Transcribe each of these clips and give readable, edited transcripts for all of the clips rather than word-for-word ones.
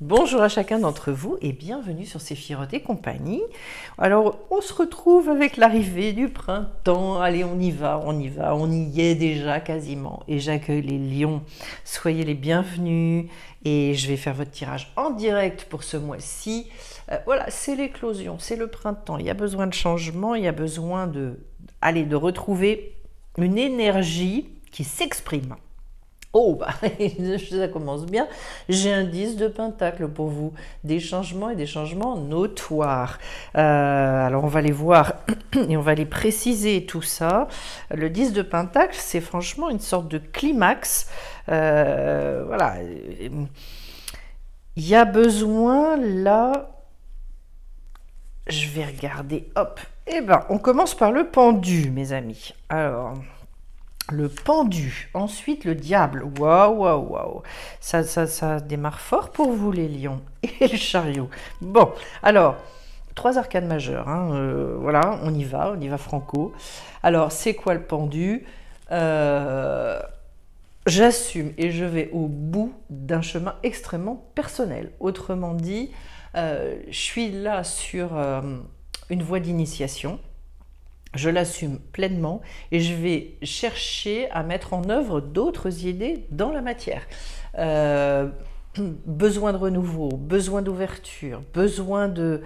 Bonjour à chacun d'entre vous et bienvenue sur Séphiroth et compagnie. Alors, on se retrouve avec l'arrivée du printemps. Allez, on y va, on y est déjà quasiment. Et j'accueille les lions. Soyez les bienvenus et je vais faire votre tirage en direct pour ce mois-ci. Voilà, c'est l'éclosion, c'est le printemps. Il y a besoin de changement, il y a besoin de retrouver une énergie qui s'exprime. Oh, bah, ça commence bien. J'ai un 10 de pentacle pour vous. Des changements et des changements notoires. Alors, on va les voir et on va les préciser tout ça. Le 10 de pentacle, c'est franchement une sorte de climax. Voilà. Il y a besoin, là... Je vais regarder. Hop. Eh ben, on commence par le pendu, mes amis. Alors... Le pendu, ensuite le diable, waouh, waouh, waouh, ça démarre fort pour vous les lions, et le chariot. Bon, alors, 3 arcanes majeures, hein, voilà, on y va franco. Alors, c'est quoi le pendu? J'assume et je vais au bout d'un chemin extrêmement personnel. Autrement dit, je suis là sur une voie d'initiation. Je l'assume pleinement et je vais chercher à mettre en œuvre d'autres idées dans la matière. Besoin de renouveau, besoin d'ouverture, besoin de...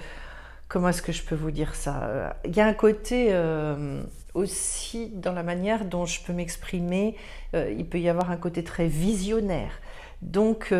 Comment est-ce que je peux vous dire ça? Il y a un côté aussi dans la manière dont je peux m'exprimer, il peut y avoir un côté très visionnaire. Donc...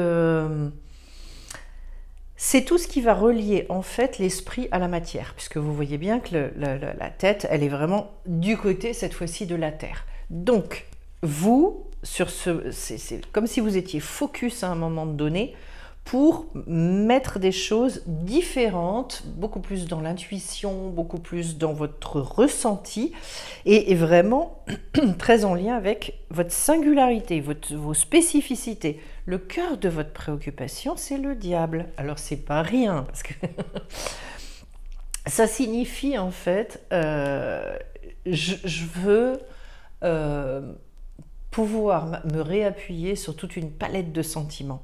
c'est tout ce qui va relier en fait l'esprit à la matière, puisque vous voyez bien que la tête, elle est vraiment du côté cette fois-ci de la terre. Donc, vous, c'est comme si vous étiez focus à un moment donné pour mettre des choses différentes, beaucoup plus dans l'intuition, beaucoup plus dans votre ressenti, et vraiment très en lien avec votre singularité, vos spécificités. Le cœur de votre préoccupation, c'est le diable. Alors, c'est pas rien, parce que ça signifie en fait, je veux pouvoir me réappuyer sur toute une palette de sentiments.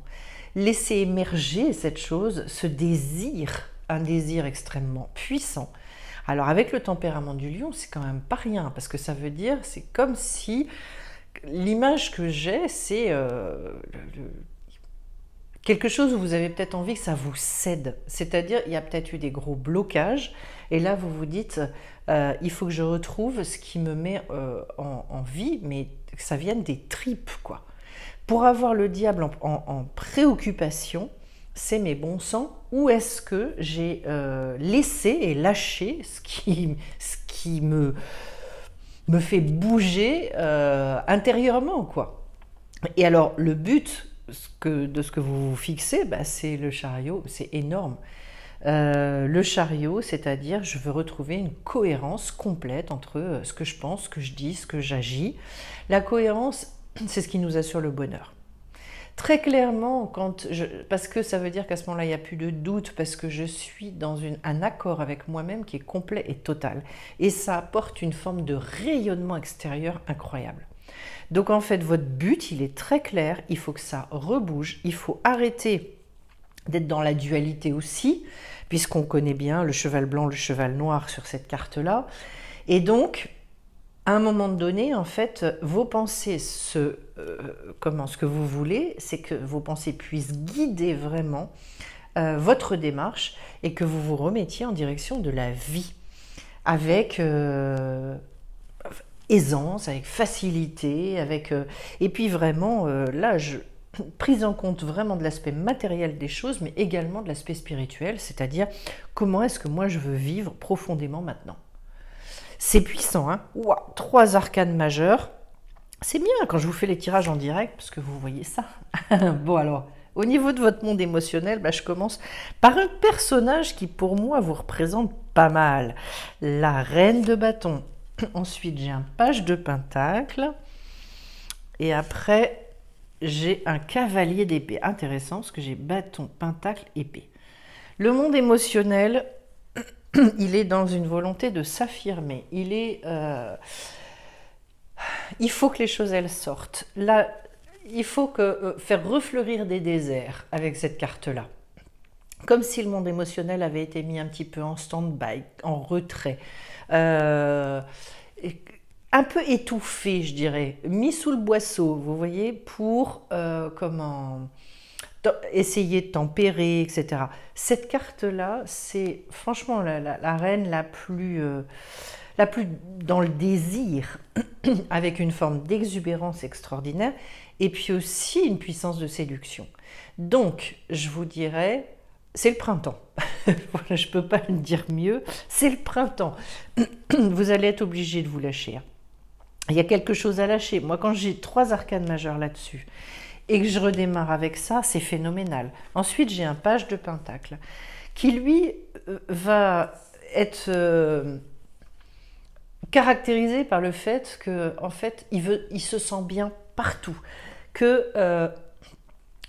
Laisser émerger cette chose, ce désir, un désir extrêmement puissant. Alors avec le tempérament du lion, c'est quand même pas rien, parce que ça veut dire, c'est comme si, l'image que j'ai, c'est quelque chose où vous avez peut-être envie que ça vous cède. C'est-à-dire, il y a peut-être eu des gros blocages, et là vous vous dites, il faut que je retrouve ce qui me met en vie, mais que ça vienne des tripes, quoi. Pour avoir le diable en préoccupation, c'est mes bons sens, où est-ce que j'ai laissé et lâché ce qui me fait bouger intérieurement, quoi. Et alors, le but de ce que vous vous fixez, bah, c'est le chariot, c'est énorme. Le chariot, c'est-à-dire je veux retrouver une cohérence complète entre ce que je pense, ce que je dis, ce que j'agis. La cohérence, c'est ce qui nous assure le bonheur. Très clairement, parce que ça veut dire qu'à ce moment-là, il n'y a plus de doute, parce que je suis dans un accord avec moi-même qui est complet et total. Et ça apporte une forme de rayonnement extérieur incroyable. Donc en fait, votre but, il est très clair, il faut que ça rebouge, il faut arrêter d'être dans la dualité aussi, puisqu'on connaît bien le cheval blanc, le cheval noir sur cette carte-là. Et donc, à un moment donné, en fait, vos pensées, ce que vous voulez, c'est que vos pensées puissent guider vraiment votre démarche et que vous vous remettiez en direction de la vie avec aisance, avec facilité, et puis vraiment, là, prise en compte vraiment de l'aspect matériel des choses, mais également de l'aspect spirituel, c'est-à-dire comment est-ce que moi je veux vivre profondément maintenant. C'est puissant, hein. Wow, 3 arcanes majeures. C'est bien quand je vous fais les tirages en direct, parce que vous voyez ça. Bon alors, au niveau de votre monde émotionnel, bah, je commence par un personnage qui pour moi vous représente pas mal. La reine de bâton. Ensuite, j'ai un page de pentacle. Et après, j'ai un cavalier d'épée. Intéressant, parce que j'ai bâton, pentacle, épée. Le monde émotionnel... il est dans une volonté de s'affirmer. Il faut que les choses, elles sortent. Là, il faut faire refleurir des déserts avec cette carte-là. comme si le monde émotionnel avait été mis un petit peu en stand-by, en retrait, euh, un peu étouffé, je dirais, mis sous le boisseau, vous voyez, pour essayer de tempérer, etc. Cette carte-là, c'est franchement la reine la plus dans le désir, avec une forme d'exubérance extraordinaire, et puis aussi une puissance de séduction. Donc, je vous dirais, c'est le printemps. Voilà, je ne peux pas le dire mieux, c'est le printemps. Vous allez être obligé de vous lâcher. Il y a quelque chose à lâcher. Moi, quand j'ai 3 arcanes majeures là-dessus, et que je redémarre avec ça, c'est phénoménal. Ensuite, j'ai un page de pentacle, qui lui va être caractérisé par le fait que, en fait, il se sent bien partout. Que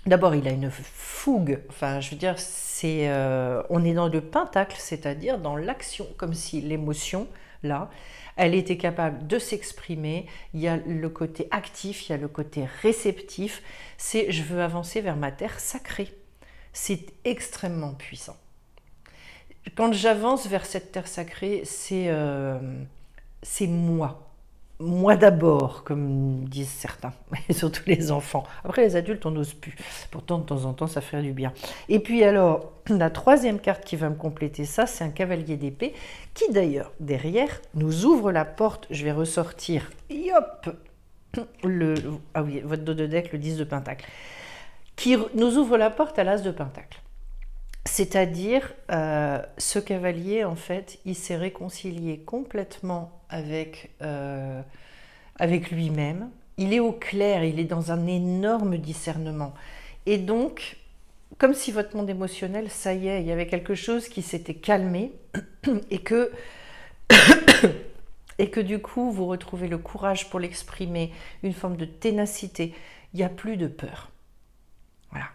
d'abord, il a une fougue. Enfin, je veux dire, on est dans le pentacle, c'est-à-dire dans l'action, comme si l'émotion, là, elle était capable de s'exprimer. Il y a le côté actif, il y a le côté réceptif. C'est je veux avancer vers ma terre sacrée. C'est extrêmement puissant. Quand j'avance vers cette terre sacrée, c'est moi. Moi d'abord, comme disent certains, et surtout les enfants. Après, les adultes, on n'ose plus. Pourtant, de temps en temps, ça fait du bien. Et puis alors, la troisième carte qui va me compléter ça, c'est un cavalier d'épée, qui d'ailleurs, derrière, nous ouvre la porte. Je vais ressortir, hop, ah oui, votre dos de deck, le 10 de pentacle, qui nous ouvre la porte à l'as de pentacle. C'est-à-dire, ce cavalier, en fait, il s'est réconcilié complètement avec lui-même. Il est au clair, il est dans un énorme discernement. Et donc, comme si votre monde émotionnel, ça y est, il y avait quelque chose qui s'était calmé et que, et que du coup, vous retrouvez le courage pour l'exprimer, une forme de ténacité. Il n'y a plus de peur. Voilà.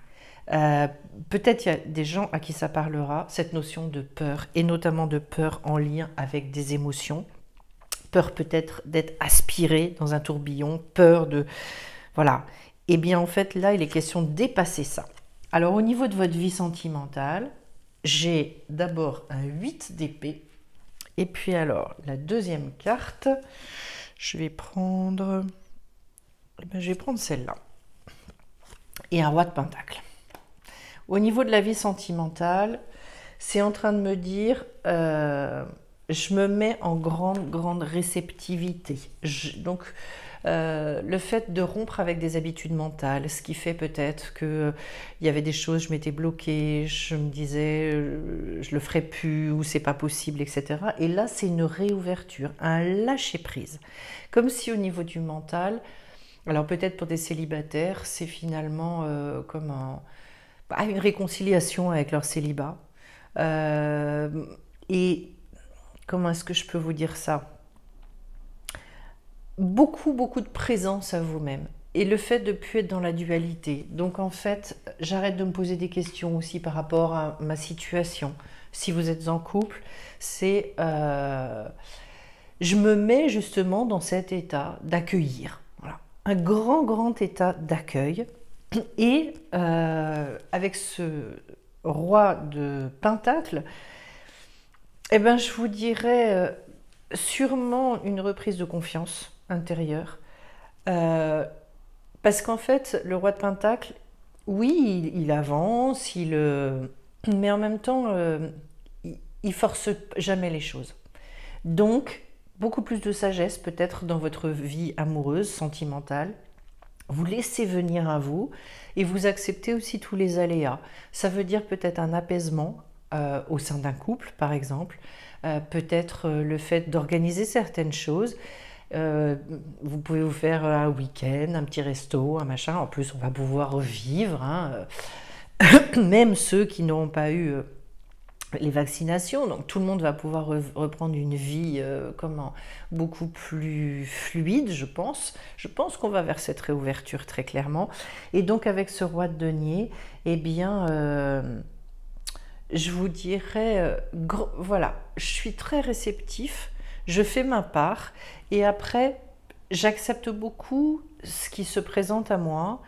Peut-être il y a des gens à qui ça parlera, cette notion de peur, et notamment de peur en lien avec des émotions. Peur peut-être d'être aspiré dans un tourbillon, peur de... Voilà. Et bien en fait, là, il est question de dépasser ça. Alors au niveau de votre vie sentimentale, j'ai d'abord un 8 d'épée. Et puis alors, la deuxième carte, je vais prendre celle-là. Et un roi de pentacle. Au niveau de la vie sentimentale, c'est en train de me dire, je me mets en grande réceptivité. Donc, le fait de rompre avec des habitudes mentales, ce qui fait peut-être qu'il y avait des choses, je m'étais bloquée, je me disais, je le ferai plus, ou c'est pas possible, etc. Et là, c'est une réouverture, un lâcher-prise. Comme si au niveau du mental, alors peut-être pour des célibataires, c'est finalement comme une réconciliation avec leur célibat. Et comment est-ce que je peux vous dire ça? Beaucoup de présence à vous-même. Et le fait de ne plus être dans la dualité. Donc en fait, j'arrête de me poser des questions aussi par rapport à ma situation. Si vous êtes en couple, c'est... je me mets justement dans cet état d'accueillir. Voilà. Un grand état d'accueil. Et avec ce roi de pentacle, eh ben, je vous dirais sûrement une reprise de confiance intérieure. Parce qu'en fait, le roi de pentacle, oui, il avance, mais en même temps, il force jamais les choses. Donc, beaucoup plus de sagesse peut-être dans votre vie amoureuse, sentimentale. Vous laissez venir à vous et vous acceptez aussi tous les aléas. Ça veut dire peut-être un apaisement au sein d'un couple, par exemple. Peut-être le fait d'organiser certaines choses. Vous pouvez vous faire un week-end, un petit resto, un machin. En plus, on va pouvoir revivre. Hein. Même ceux qui n'auront pas eu les vaccinations, donc tout le monde va pouvoir reprendre une vie beaucoup plus fluide, je pense. Je pense qu'on va vers cette réouverture très clairement. Et donc avec ce roi de denier, eh bien, je vous dirais, voilà, je suis très réceptif, je fais ma part, et après, j'accepte beaucoup ce qui se présente à moi,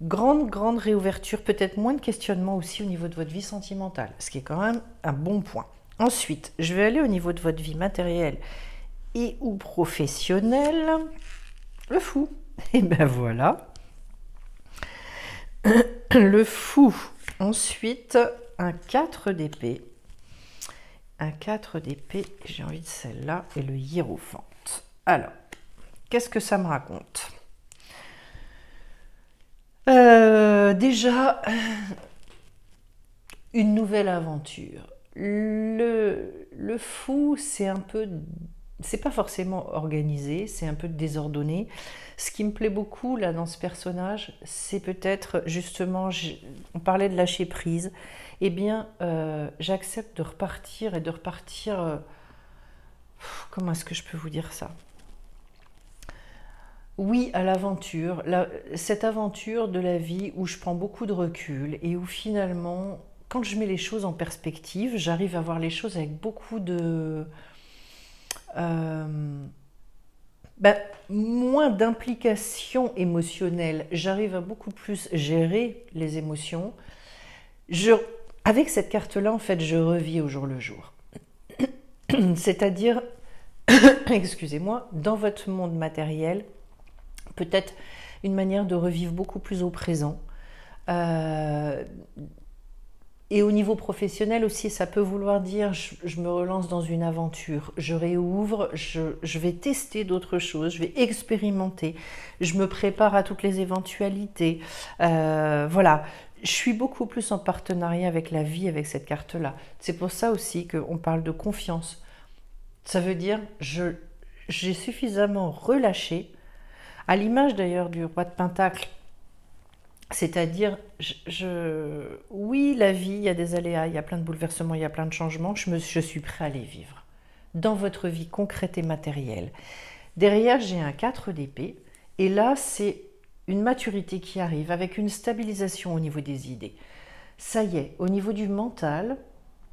Grande, grande réouverture, peut-être moins de questionnement aussi au niveau de votre vie sentimentale, ce qui est quand même un bon point. Ensuite, je vais aller au niveau de votre vie matérielle et ou professionnelle. Le fou. Et ben voilà. Le fou. Ensuite, un 4 d'épée. Un 4 d'épée, j'ai envie de celle-là, et le hiérophante. Alors, qu'est-ce que ça me raconte? Déjà, une nouvelle aventure. Le fou, c'est un peu... C'est pas forcément organisé, c'est un peu désordonné. Ce qui me plaît beaucoup là dans ce personnage, c'est peut-être justement, on parlait de lâcher prise, eh bien j'accepte de repartir et de repartir, comment est-ce que je peux vous dire ça? Oui, à l'aventure, cette aventure de la vie où je prends beaucoup de recul et où finalement, quand je mets les choses en perspective, j'arrive à voir les choses avec beaucoup de... moins d'implication émotionnelle. J'arrive à beaucoup plus gérer les émotions. Avec cette carte-là, en fait, je revis au jour le jour. C'est-à-dire, excusez-moi, dans votre monde matériel, peut-être une manière de revivre beaucoup plus au présent. Et au niveau professionnel aussi, ça peut vouloir dire je me relance dans une aventure, je réouvre, je vais tester d'autres choses, je vais expérimenter, je me prépare à toutes les éventualités. Voilà, je suis beaucoup plus en partenariat avec la vie avec cette carte-là. C'est pour ça aussi qu'on parle de confiance. Ça veut dire j'ai suffisamment relâché, à l'image d'ailleurs du roi de Pentacle. C'est-à-dire, oui, la vie, il y a des aléas, il y a plein de bouleversements, il y a plein de changements, je suis prêt à les vivre. Dans votre vie concrète et matérielle. Derrière, j'ai un 4 d'épée, et là, c'est une maturité qui arrive, avec une stabilisation au niveau des idées. Ça y est, au niveau du mental,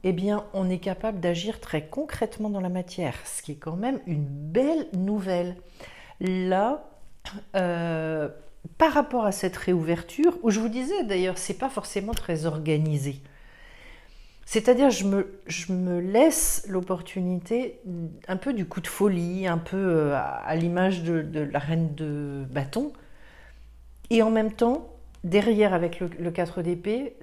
eh bien, on est capable d'agir très concrètement dans la matière, ce qui est quand même une belle nouvelle. Là, par rapport à cette réouverture, où je vous disais d'ailleurs, c'est pas forcément très organisé. C'est-à-dire, je me laisse l'opportunité un peu du coup de folie, un peu à l'image de la reine de bâton. Et en même temps, derrière avec le 4 d'épée,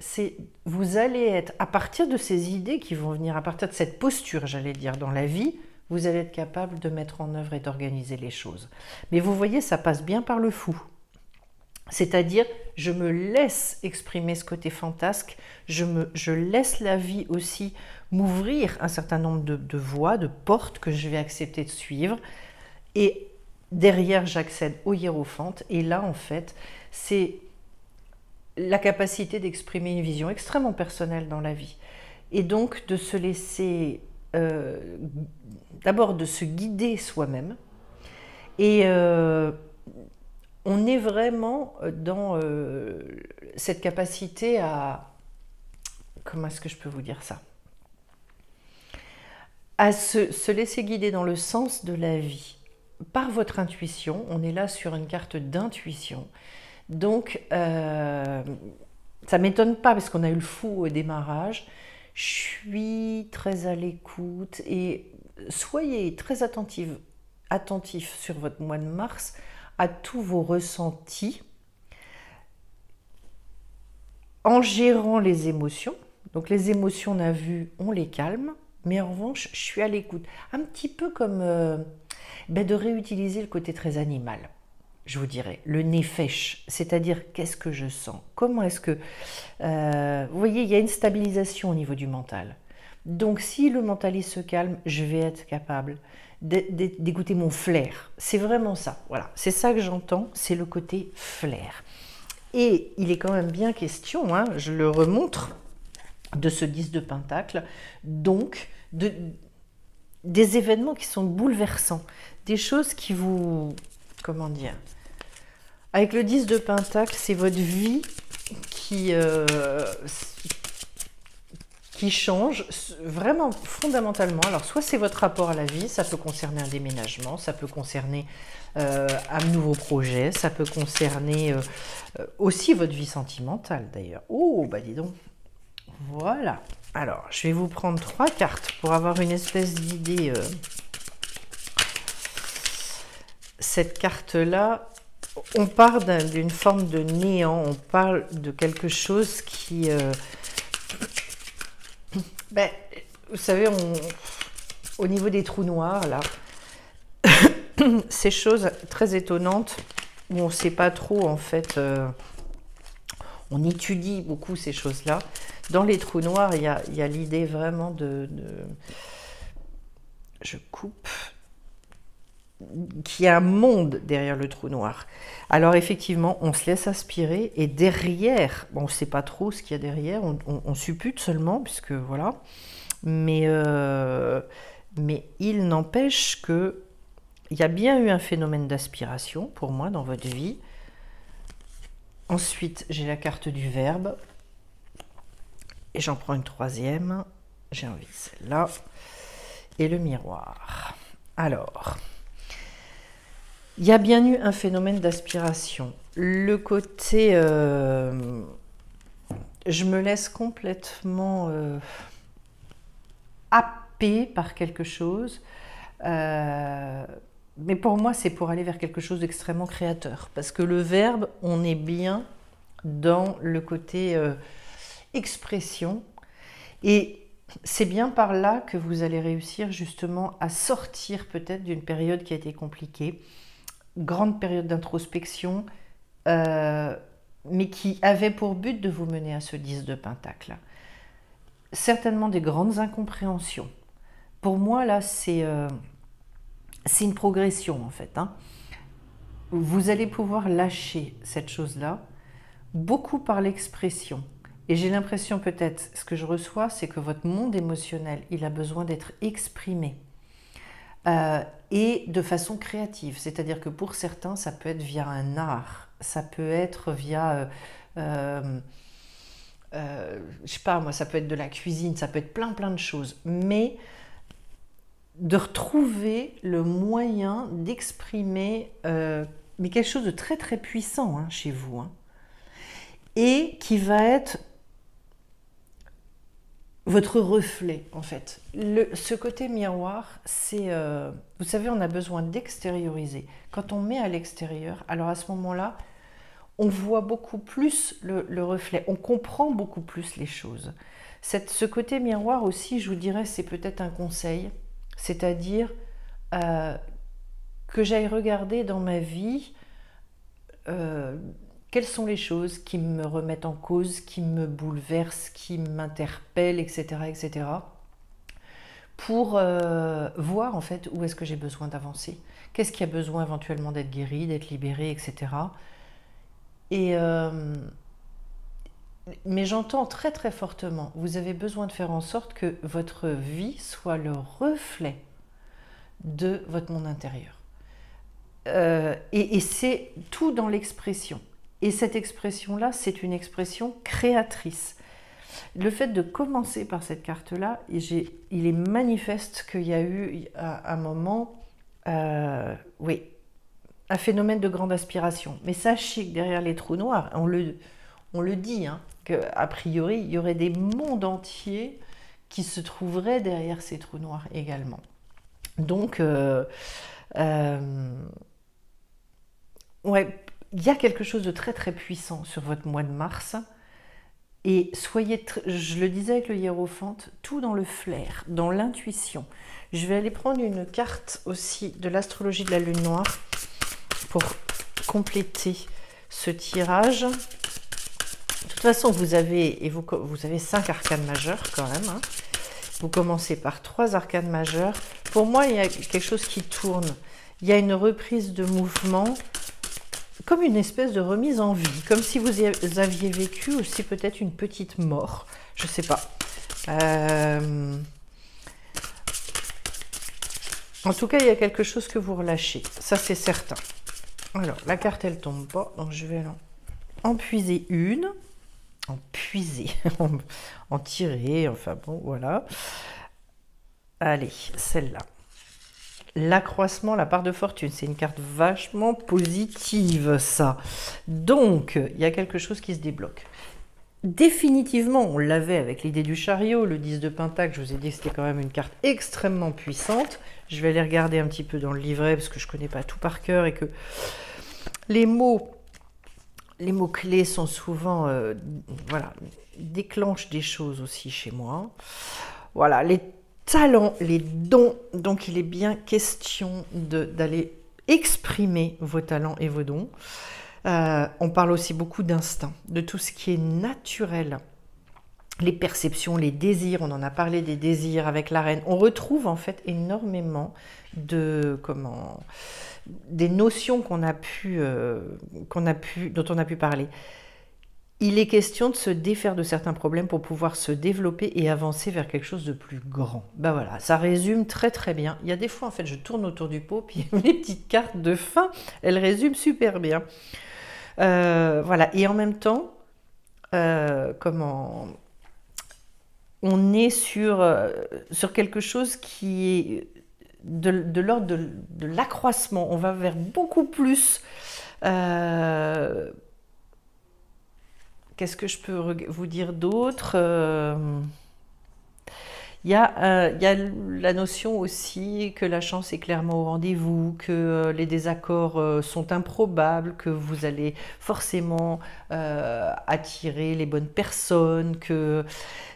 vous allez être, à partir de ces idées qui vont venir, à partir de cette posture, j'allais dire, dans la vie, vous allez être capable de mettre en œuvre et d'organiser les choses. Mais vous voyez, ça passe bien par le fou. C'est-à-dire, je me laisse exprimer ce côté fantasque, je laisse la vie aussi m'ouvrir un certain nombre de voies, de portes que je vais accepter de suivre. Et derrière, j'accède au hiérophante. Et là, en fait, c'est la capacité d'exprimer une vision extrêmement personnelle dans la vie. Et donc, de se laisser, d'abord de se guider soi-même. Et on est vraiment dans cette capacité à... Comment est-ce que je peux vous dire ça? À se laisser guider dans le sens de la vie. Par votre intuition, on est là sur une carte d'intuition. Donc, ça ne m'étonne pas parce qu'on a eu le fou au démarrage. Je suis très à l'écoute et soyez très attentifs sur votre mois de mars à tous vos ressentis en gérant les émotions. Donc les émotions, on a vu, on les calme, mais en revanche, je suis à l'écoute. Un petit peu comme de réutiliser le côté très animal, je vous dirais, le nefesh, c'est-à-dire qu'est-ce que je sens, comment est-ce que... vous voyez, il y a une stabilisation au niveau du mental. Donc si le mental il se calme, je vais être capable d'écouter mon flair. C'est vraiment ça, voilà. C'est ça que j'entends, c'est le côté flair. Et il est quand même bien question, hein, je le remontre, de ce 10 de Pentacle, donc des événements qui sont bouleversants, des choses qui vous... Comment dire? Avec le 10 de Pentacle, c'est votre vie qui qui change vraiment fondamentalement. Alors, soit c'est votre rapport à la vie, ça peut concerner un déménagement, ça peut concerner un nouveau projet, ça peut concerner aussi votre vie sentimentale d'ailleurs. Oh, bah dis donc. Voilà. Alors, je vais vous prendre 3 cartes pour avoir une espèce d'idée. Cette carte-là, on part d'une forme de néant, on parle de quelque chose qui... ben, vous savez, au niveau des trous noirs, là, ces choses très étonnantes, où on ne sait pas trop, en fait, on étudie beaucoup ces choses-là. Dans les trous noirs, il y a l'idée vraiment je coupe... qu'il y a un monde derrière le trou noir. Alors effectivement, on se laisse aspirer et derrière, bon, on ne sait pas trop ce qu'il y a derrière, on suppute seulement, puisque voilà, mais il n'empêche que il y a bien eu un phénomène d'aspiration pour moi dans votre vie. Ensuite, j'ai la carte du verbe et j'en prends une troisième, j'ai envie de celle-là, et le miroir. Alors... il y a bien eu un phénomène d'aspiration. Le côté, je me laisse complètement happée par quelque chose. Mais pour moi, c'est pour aller vers quelque chose d'extrêmement créateur. Parce que le verbe, on est bien dans le côté expression. Et c'est bien par là que vous allez réussir justement à sortir peut-être d'une période qui a été compliquée. Grande période d'introspection, mais qui avait pour but de vous mener à ce 10 de Pentacle. Certainement des grandes incompréhensions. Pour moi, là, c'est une progression, en fait. Hein. Vous allez pouvoir lâcher cette chose-là, beaucoup par l'expression. Et j'ai l'impression, peut-être, ce que je reçois, c'est que votre monde émotionnel, il a besoin d'être exprimé. Et de façon créative, c'est-à-dire que pour certains, ça peut être via un art, ça peut être via, je sais pas moi, ça peut être de la cuisine, ça peut être plein de choses, mais de retrouver le moyen d'exprimer mais quelque chose de très très puissant hein, chez vous, hein, et qui va être votre reflet, en fait. Ce côté miroir, c'est... vous savez, on a besoin d'extérioriser. Quand on met à l'extérieur, alors à ce moment-là, on voit beaucoup plus le reflet. On comprend beaucoup plus les choses. Ce côté miroir aussi, je vous dirais, c'est peut-être un conseil. C'est-à-dire que j'aille regarder dans ma vie... quelles sont les choses qui me remettent en cause, qui me bouleversent, qui m'interpellent, etc., etc. pour voir en fait où est-ce que j'ai besoin d'avancer. Qu'est-ce qui a besoin éventuellement d'être guéri, d'être libéré, etc. Mais j'entends très très fortement, vous avez besoin de faire en sorte que votre vie soit le reflet de votre monde intérieur. Et c'est tout dans l'expression. Et cette expression-là, c'est une expression créatrice. Le fait de commencer par cette carte-là, il est manifeste qu'il y a eu à un moment, oui, un phénomène de grande aspiration. Mais sachez que derrière les trous noirs, on le dit, hein, qu'a priori, il y aurait des mondes entiers qui se trouveraient derrière ces trous noirs également. Donc, ouais, il y a quelque chose de très très puissant sur votre mois de mars. Et soyez, je le disais avec le hiérophante, tout dans le flair, dans l'intuition. Je vais aller prendre une carte aussi de l'astrologie de la lune noire pour compléter ce tirage. De toute façon, vous avez 5 arcanes majeures quand même. Hein. Vous commencez par 3 arcanes majeures. Pour moi, il y a quelque chose qui tourne. Il y a une reprise de mouvement, comme une espèce de remise en vie, comme si vous aviez vécu aussi peut-être une petite mort, je ne sais pas. En tout cas, il y a quelque chose que vous relâchez, ça c'est certain. Alors, la carte elle tombe pas, donc je vais en puiser une. en puiser, en tirer, enfin bon, voilà. Allez, celle-là. L'accroissement, la part de fortune, c'est une carte vachement positive, ça. Donc, il y a quelque chose qui se débloque. Définitivement, on l'avait avec l'idée du chariot, le 10 de Pentacle, je vous ai dit que c'était quand même une carte extrêmement puissante. Je vais aller regarder un petit peu dans le livret, parce que je ne connais pas tout par cœur, et que les mots-clés sont souvent, voilà, déclenchent des choses aussi chez moi. Voilà, les talents, les dons. Donc, il est bien question d'aller exprimer vos talents et vos dons. On parle aussi beaucoup d'instinct, de tout ce qui est naturel. Les perceptions, les désirs, on en a parlé des désirs avec la reine. On retrouve en fait énormément de des notions dont on a pu parler. Il est question de se défaire de certains problèmes pour pouvoir se développer et avancer vers quelque chose de plus grand. Ben voilà, ça résume très très bien. Il y a des fois, en fait, je tourne autour du pot, puis les petites cartes de fin, elles résument super bien. Voilà, et en même temps, on est sur quelque chose qui est de l'ordre de l'accroissement. On va vers beaucoup plus. Qu'est-ce que je peux vous dire d'autre? Il y a la notion aussi que la chance est clairement au rendez-vous, que les désaccords sont improbables, que vous allez forcément attirer les bonnes personnes, que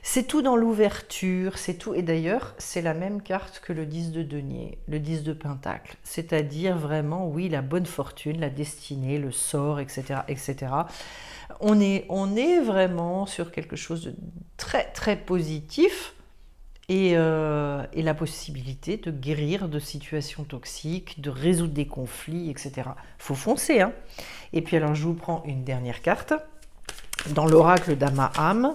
c'est tout dans l'ouverture, c'est tout. Et d'ailleurs, c'est la même carte que le 10 de denier, le 10 de pentacle, c'est-à-dire vraiment, oui, la bonne fortune, la destinée, le sort, etc., etc. On est vraiment sur quelque chose de très, très positif. Et la possibilité de guérir de situations toxiques, de résoudre des conflits, etc. Il faut foncer, hein. Et puis alors, je vous prends une dernière carte. Dans l'oracle d'Amaham,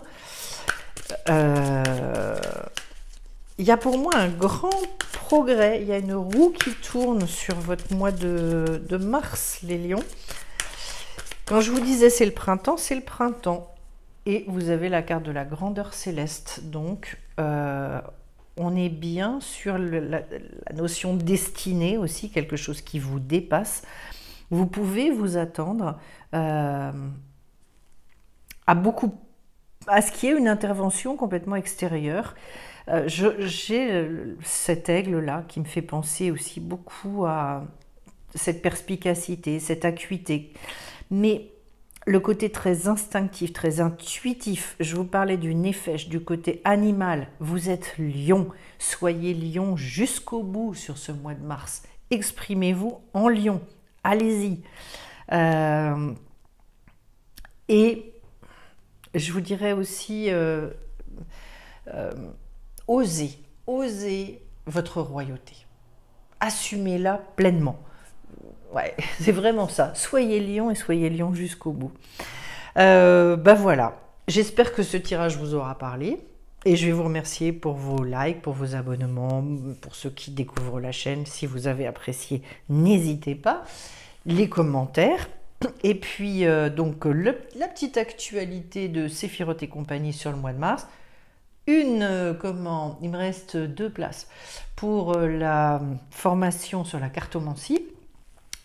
il y a pour moi un grand progrès. Il y a une roue qui tourne sur votre mois de mars, les lions. Quand je vous disais c'est le printemps, c'est le printemps. Et vous avez la carte de la grandeur céleste, donc on est bien sur la notion de destinée aussi, quelque chose qui vous dépasse. Vous pouvez vous attendre à ce qu'il y ait une intervention complètement extérieure. J'ai cet aigle-là qui me fait penser aussi beaucoup à cette perspicacité, cette acuité. Mais le côté très instinctif, très intuitif, je vous parlais du nefesh, du côté animal. Vous êtes lion, soyez lion jusqu'au bout sur ce mois de mars. Exprimez-vous en lion, allez-y. Et je vous dirais aussi, osez votre royauté. Assumez-la pleinement. Ouais, c'est vraiment ça. Soyez lion et soyez lion jusqu'au bout. Ben voilà. J'espère que ce tirage vous aura parlé. Et je vais vous remercier pour vos likes, pour vos abonnements, pour ceux qui découvrent la chaîne. Si vous avez apprécié, n'hésitez pas. Les commentaires. Et puis, donc, la petite actualité de Séphiroth et compagnie sur le mois de mars. Il me reste 2 places pour la formation sur la cartomancie.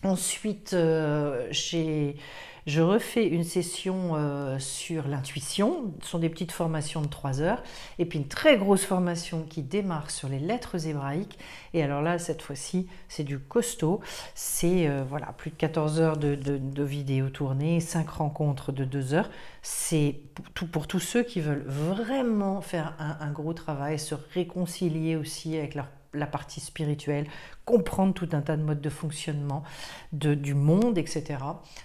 Ensuite, je refais une session sur l'intuition. Ce sont des petites formations de 3 heures. Et puis une très grosse formation qui démarre sur les lettres hébraïques. Et alors là, cette fois-ci, c'est du costaud. C'est voilà, plus de 14 heures de vidéos tournées, 5 rencontres de 2 heures. C'est pour tous ceux qui veulent vraiment faire un gros travail, se réconcilier aussi avec la partie spirituelle, comprendre tout un tas de modes de fonctionnement du monde, etc.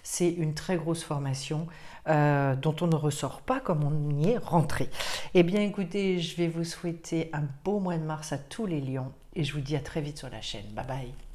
C'est une très grosse formation dont on ne ressort pas comme on y est rentré. Eh bien écoutez, je vais vous souhaiter un beau mois de mars à tous les lions et je vous dis à très vite sur la chaîne. Bye bye.